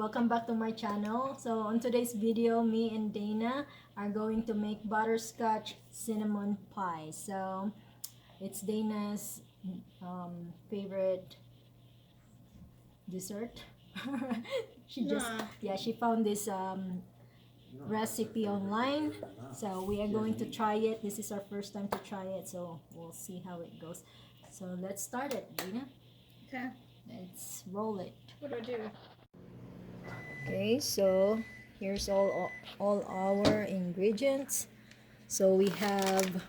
welcome back to my channel. So on today's video, me and Dana are going to make butterscotch cinnamon pie. So it's Dana's favorite dessert. She found this recipe online, so we are going to try it. This is our first time to try it, so we'll see how it goes. So let's start it, Dana. Okay. Let's roll it. What do I do? Okay, so here's all our ingredients. So we have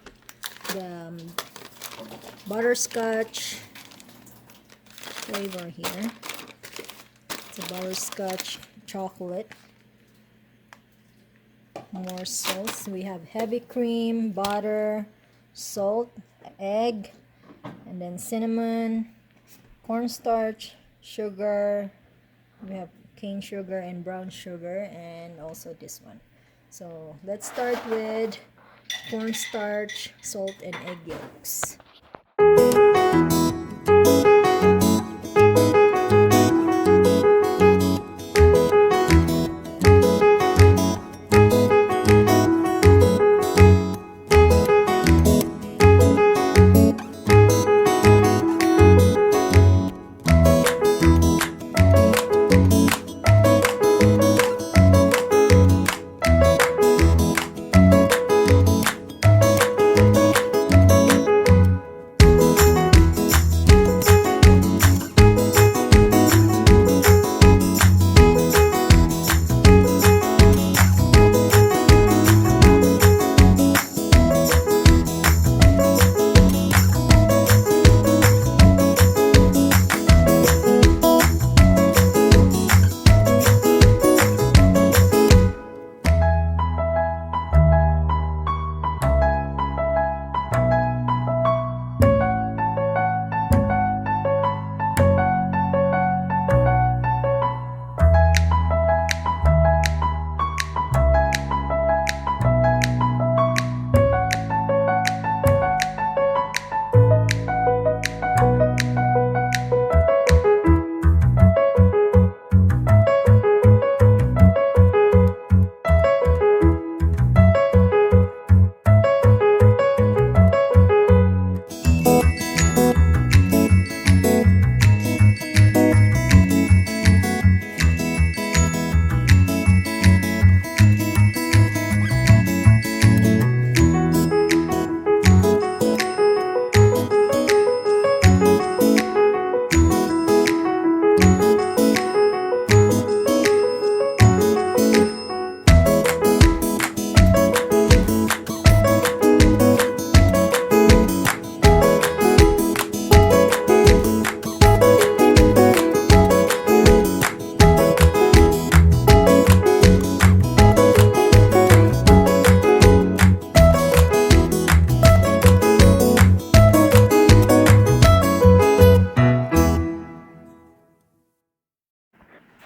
the butterscotch flavor here. It's a butterscotch chocolate. More salts. We have heavy cream, butter, salt, egg, and then cinnamon, cornstarch, sugar. We have cane sugar and brown sugar, and also this one. So let's start with cornstarch, salt, and egg yolks.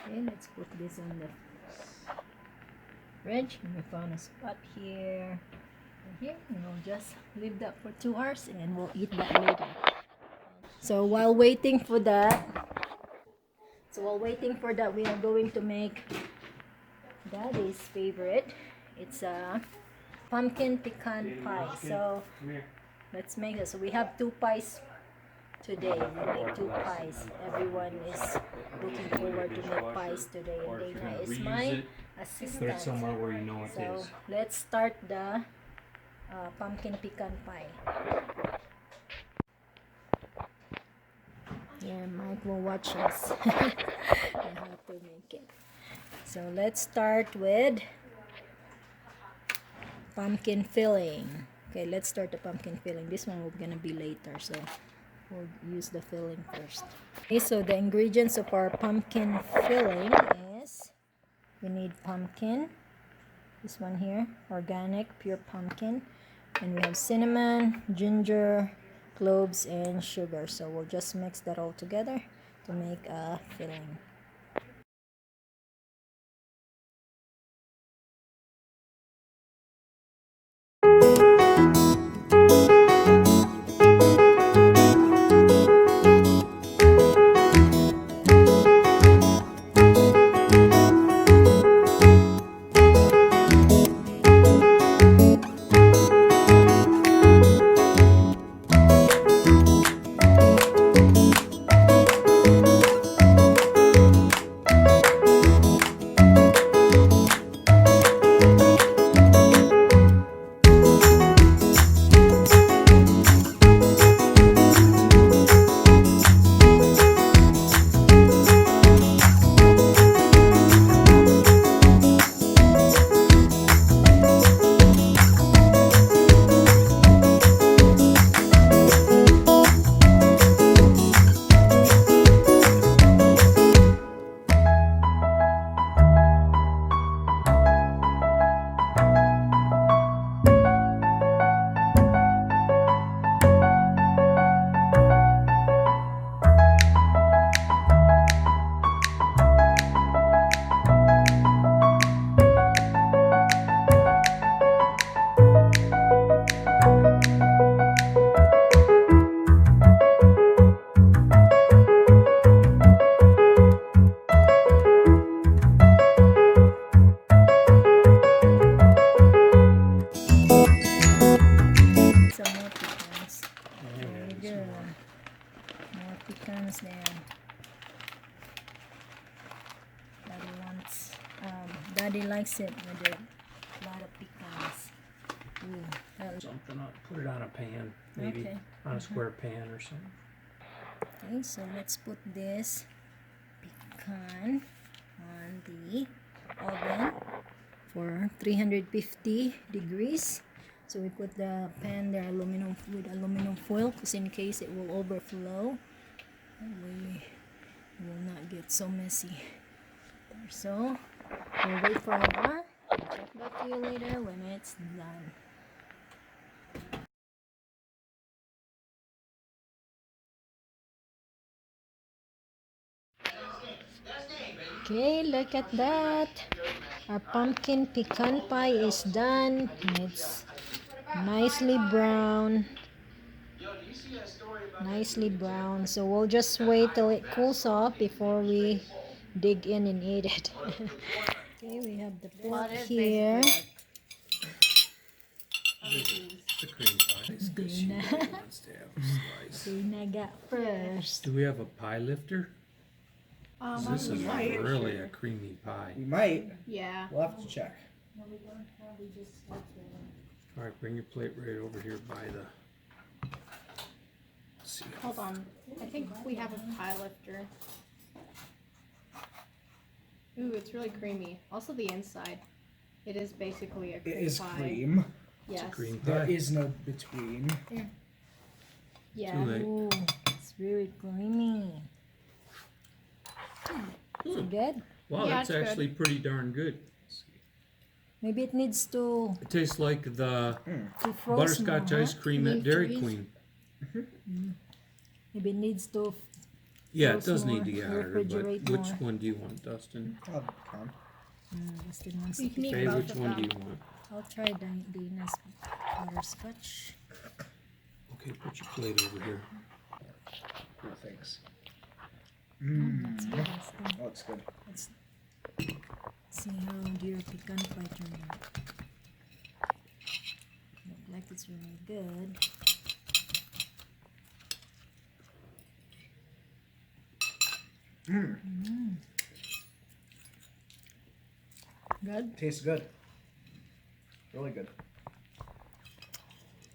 Okay, let's put this on the fridge. We found a spot here. And we'll just leave that for 2 hours and we'll eat that later. So while waiting for that, we are going to make Daddy's favorite. It's a pumpkin pecan pie. So let's make it. So we have 2 pies today. We make 2 pies. Everyone is looking forward to make pies today, and Dana is my assistant. Put it somewhere where you know it So is. let's start the pumpkin pecan pie. Yeah, Mike will watch us. I have to make it. So let's start with pumpkin filling. Okay, let's start the pumpkin filling. This one will gonna be later, so we'll use the filling first. Okay, so the ingredients of our pumpkin filling is we need pumpkin, this one here, organic pure pumpkin, and we have cinnamon, ginger, cloves, and sugar. So we'll just mix that all together to make a filling. Daddy likes it with a lot of pecans. Something up. Put it on a pan, maybe Okay. on a square pan or something. Okay, so let's put this pecan on the oven for 350 degrees. So we put the pan there with aluminum foil because in case it will overflow, that way it will not get so messy. So we'll wait for an hour. Check back to you later when it's done. Okay, look at that. Our pumpkin pecan pie is done. It's nicely brown. Nicely brown. So we'll just wait till it cools off before we dig in and eat it. Okay, we have the pork here. It's a cream pie. Dina got first. Do we have a pie lifter? This is really a creamy pie. We might. Yeah. We'll have to check. All right, bring your plate right over here by the. Let's see. Hold on. I think we have a pie lifter. Ooh, it's really creamy. Also the inside. It is basically a cream It is pie. cream. Yes. It's a cream There pie. is no between. Yeah. Too late. Ooh, it's very creamy. Is it good? Wow, Yeah, that's it's good. actually pretty darn good. Maybe it needs to It tastes like the froze butterscotch more, ice huh? cream at Need Dairy freeze? Queen. Maybe it needs to Yeah, it Froze does more, need to get hotter, but refrigerate which more. one do you want, Dustin? Oh, pecan. Dustin wants You to can eat Okay, both which of one do them. you want? I'll try Dina's butterscotch. Okay, put your plate over here. No thanks. That's good. That's good. Oh, it's good. Let's see how your pecan pie turned out. Look like it's really good. Good. Tastes good. Really good.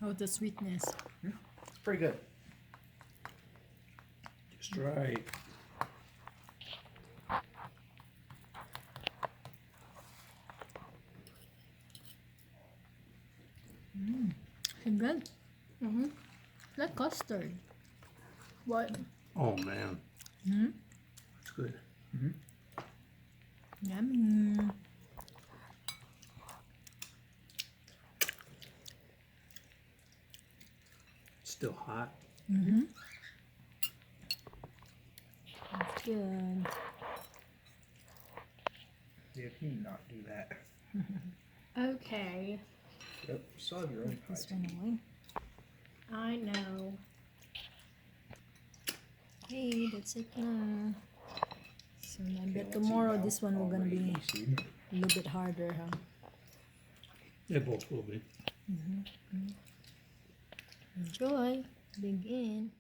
Oh, the sweetness. It's pretty good. Just right. It's good. Like custard. What? Oh man, Hmm? it's good. Yummy. It's still hot. That's good. Yeah, can you not do that? Okay. Yep. You still have your own pie. This one away. I know. Okay, that's it now. So I bet let's tomorrow eat now. this one will gonna be Already a little bit harder, huh? They both will be. Enjoy. Dig in.